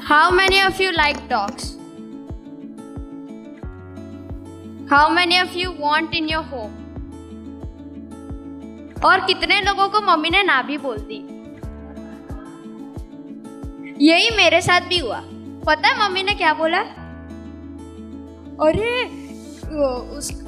How many of you like dogs? How many of you want in your home? और कितने लोगों को mummy ने ना भी बोल दी? यही मेरे साथ भी हुआ. पता है मम्मी ने क्या बोला? अरे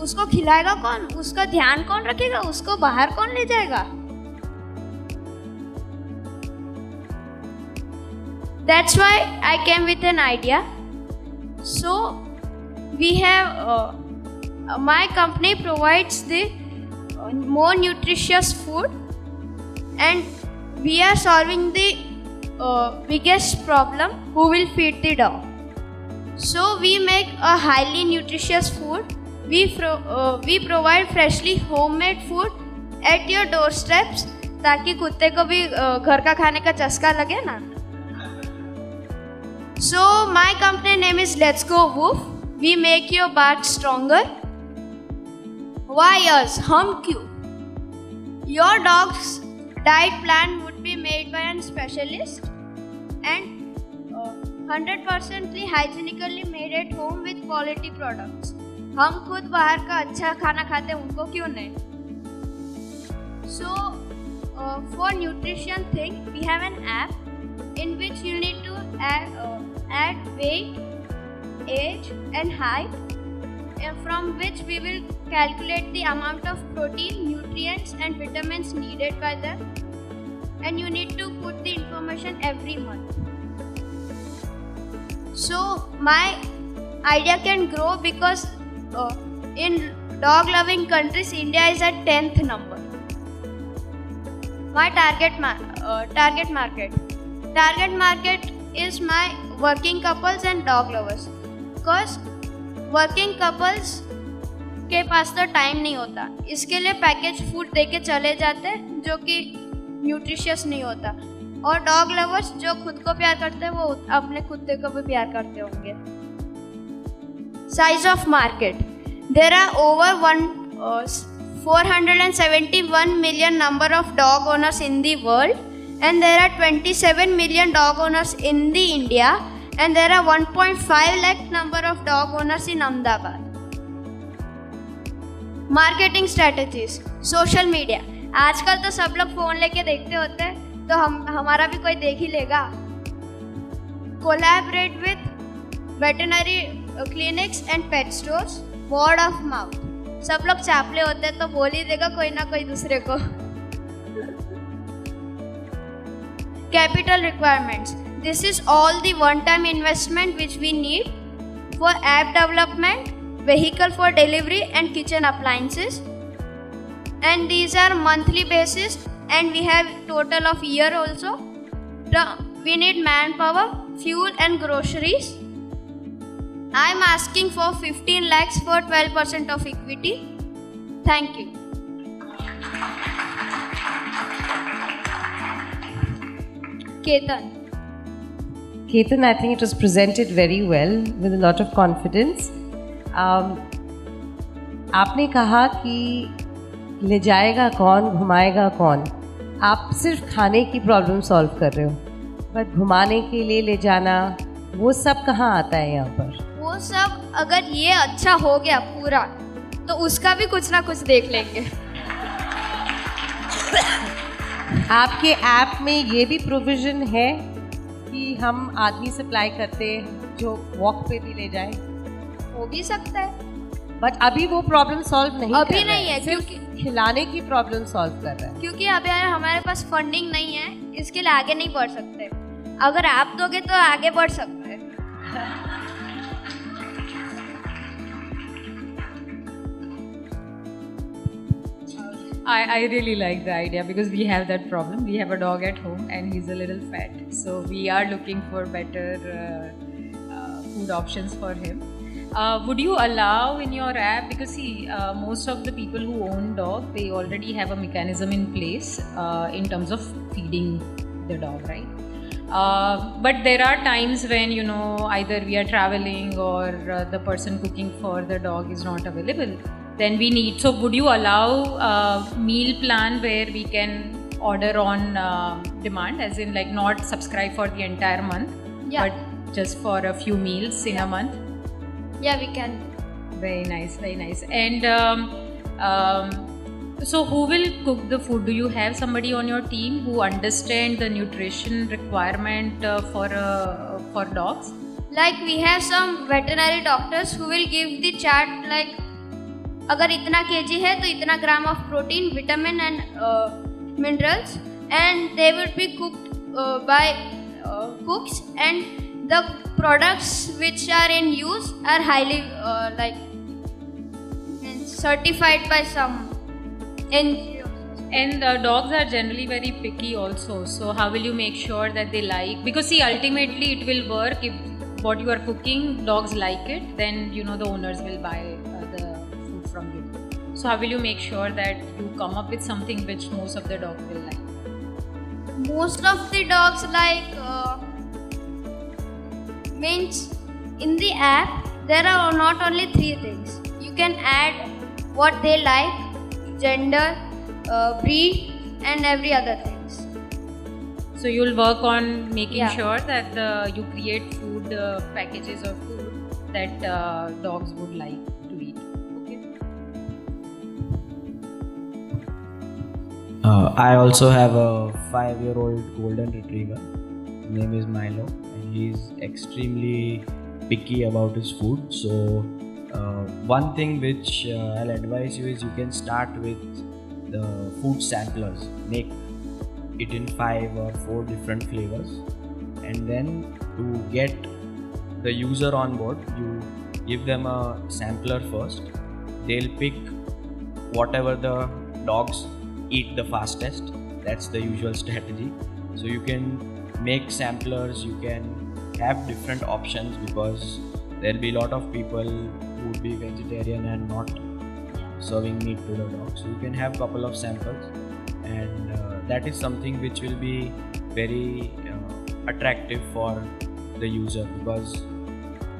उसको खिलाएगा कौन? उसका ध्यान कौन रखेगा? उसको बाहर कौन ले जाएगा? That's why I came with an idea. So we have my company provides the more nutritious food, and we are solving the biggest problem: who will feed the dog. So we make a highly nutritious food. We provide freshly homemade food at your doorsteps, ताकि कुत्ते को भी घर का खाने का चस्का लगे ना. So my company name is Let's Go Woof. We make your bark stronger. Why us? हम क्यों? Your dog's diet plan would be made by a specialist and 100% hygienically made at home with quality products. हम खुद बाहर का अच्छा खाना खाते हैं, उनको क्यों नहीं? So for nutrition thing, we have an app in which you need to add weight, age and height, from which we will calculate the amount of protein, nutrients and vitamins needed by them, and you need to put the information every month. So my idea can grow because in dog loving countries India is at 10th number. My target market is my working couples and dog lovers, because working couples के पास तो time नहीं होता, इसके लिए package food देके चले जाते हैं जो कि न्यूट्रिशियस नहीं होता, और डॉग लवर्स जो खुद को प्यार करते हैं वो अपने कुत्ते को भी प्यार करते होंगे. Size of market, there are over 471 million number of dog owners in the world, and there are 27 million dog owners in the India, and there are 1.5 lakh number of dog owners in Ahmedabad. Marketing strategies, social media. आजकल तो सब लोग phone लेके देखते होते हैं, तो हमारा भी कोई देख ही लेगा. Collaborate with veterinary clinics and pet stores. Word of mouth, सब लोग चापले होते हैं तो बोल ही देगा कोई ना कोई दूसरे को. Capital requirements, this is all the one time investment which we need for app development, vehicle for delivery and kitchen appliances, and these are monthly basis, and we have total of year also. We need manpower, fuel and groceries. I am asking for 15 lakhs for 12% of equity. Thank you. Ketan, I think it was presented very well with a lot of confidence. आपने कहा कि ले जाएगा कौन, घुमाएगा कौन. आप सिर्फ खाने की प्रॉब्लम सॉल्व कर रहे हो, बट घुमाने के लिए ले जाना वो सब कहाँ आता है यहाँ पर? वो सब अगर ये अच्छा हो गया पूरा तो उसका भी कुछ ना कुछ देख लेंगे. आपके ऐप में ये भी प्रोविज़न है कि हम आदमी सप्लाई करते हैं जो वॉक पे भी ले जाए? हो भी सकता है, बट अभी वो प्रॉब्लम सॉल्व नहीं अभी कर नहीं है, क्योंकि खिलाने की प्रॉब्लम सॉल्व कर रहा है. क्योंकि अभी हमारे पास फंडिंग नहीं है, इसके लिए आगे नहीं बढ़ सकते. अगर आप दोगे तो आगे बढ़ सकते हैं. I really like the idea because we have that problem. We have a dog at home and he's a little fat. So we are looking for better food options for him. Would you allow in your app, because see, most of the people who own dog, they already have a mechanism in place in terms of feeding the dog, right? But there are times when, you know, either we are traveling or the person cooking for the dog is not available. Then we need, so would you allow a meal plan where we can order on demand, as in like not subscribe for the entire month, yeah, but just for a few meals in a month? Yeah, we can. Very nice, very nice. And so who will cook the food? Do you have somebody on your team who understand the nutrition requirement for dogs? Like we have some veterinary doctors who will give the chart like अगर इतना kg है तो इतना gram of protein, vitamin and minerals, and they will be cooked by cooks, and the products which are in use are highly certified by some NGOs. And dogs are generally very picky also. So how will you make sure that they like? Because see, ultimately it will work if what you are cooking, dogs like it, then the owners will buy the food from you. So how will you make sure that you come up with something which most of the dogs will like? Most of the dogs like means in the app there are not only 3 things. You can add what they like, gender, breed, and every other things. So you'll work on making Yeah. sure that you create food packages of food that dogs would like to eat. Okay. I also have a 5-year-old golden retriever. His name is Milo, and he's extremely picky about his food. So one thing which I'll advise you is you can start with the food samplers. Make it in 5 or 4 different flavors, and then to get the user on board, you give them a sampler first. They'll pick whatever the dogs eat the fastest. That's the usual strategy. So you can make samplers, you can have different options, because there'll be a lot of people who would be vegetarian and not serving meat to the dogs. So you can have couple of samples, and that is something which will be very attractive for the user, because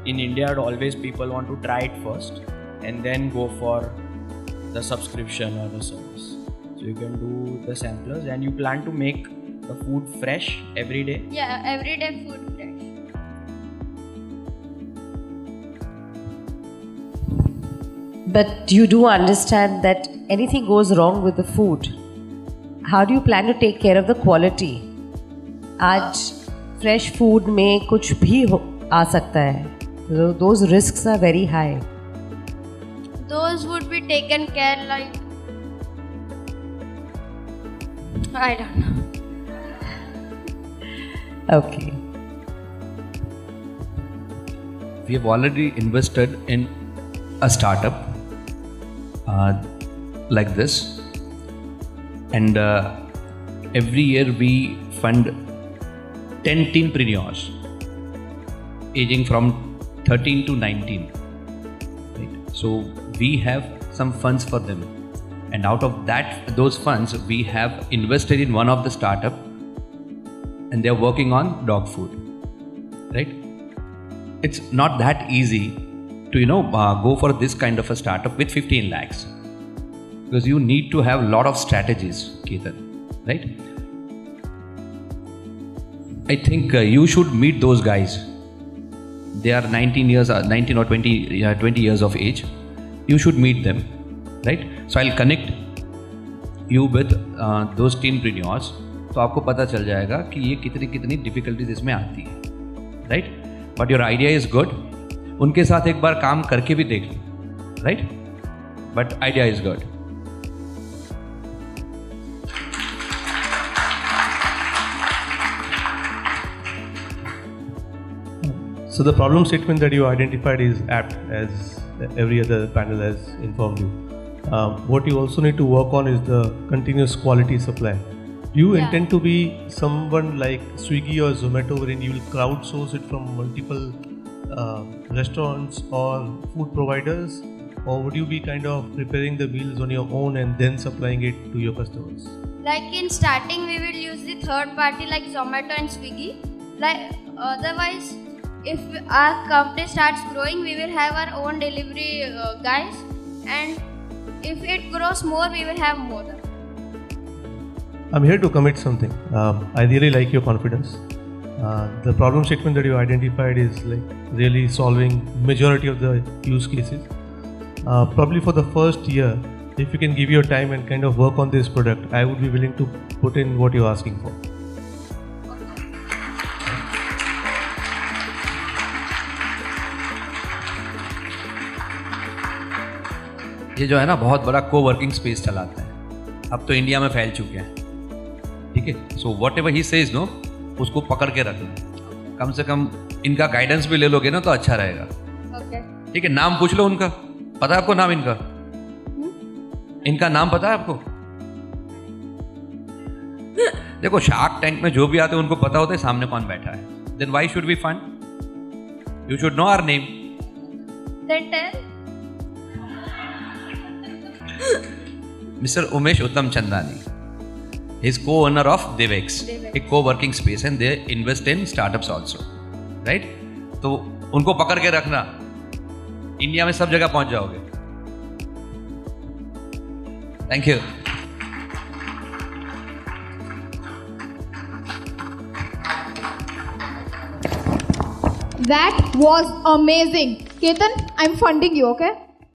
in India always people want to try it first and then go for the subscription or the service. So you can do the samplers, and you plan to make the food fresh every day. Yeah, everyday food fresh. But you do understand that anything goes wrong with the food. How do you plan to take care of the quality? आज fresh food में कुछ भी आ सकता है. So those risks are very high. Those would be taken care like I don't know. Okay. We have already invested in a startup like this, and every year we fund 10 teenpreneurs aging from 13 to 19. Right? So we have some funds for them, and out of those funds we have invested in one of the startup, and they are working on dog food. Right? It's not that easy to go for this kind of a startup with 15 lakhs, because you need to have a lot of strategies, Ketan, right? I think you should meet those guys. They are 19 or 20 years of age. You should meet them, right? So I'll connect you with those teenpreneurs, तो आपको पता चल जाएगा कि ये कितनी difficulties इसमें आती है, right? But your idea is good. उनके साथ एक बार काम करके भी देख लो, right? But idea is good. So the problem statement that you identified is apt, as every other panel has informed you. What you also need to work on is the continuous quality supply. Do you intend to be someone like Swiggy or Zomato, wherein you will crowdsource it from multiple restaurants or food providers, or would you be kind of preparing the meals on your own and then supplying it to your customers? Like in starting, we will use the third party like Zomato and Swiggy. Like otherwise, if our company starts growing, we will have our own delivery guys, and if it grows more, we will have more. I'm here to commit something. I really like your confidence. The problem statement that you identified is like really solving majority of the use cases. Probably for the first year, if you can give your time and kind of work on this product, I would be willing to put in what you're asking for. ये जो है ना बहुत बड़ा coworking space चलाते हैं, अब तो इंडिया में फैल चुके हैं, ठीक है। So whatever he says no, उसको पकड़ के रखना, कम से कम इनका गाइडेंस भी ले लोगे ना तो अच्छा रहेगा, ठीक है। नाम पूछ लो उनका, पता है आपको नाम इनका? इनका नाम पता है आपको? देखो शार्क टैंक में जो भी आते हैं उनको पता होता है सामने कौन बैठा है। Then why should we fund? You should know our name. Then tell. Mr. Umesh Uttam Chandani. He is co-owner of Devex, a co-working space, and they invest in startups also, right? तो उनको पकड़ के रखना, India में सब जगह पहुंच जाओगे। Thank you. That was amazing. Ketan, I'm funding you, okay?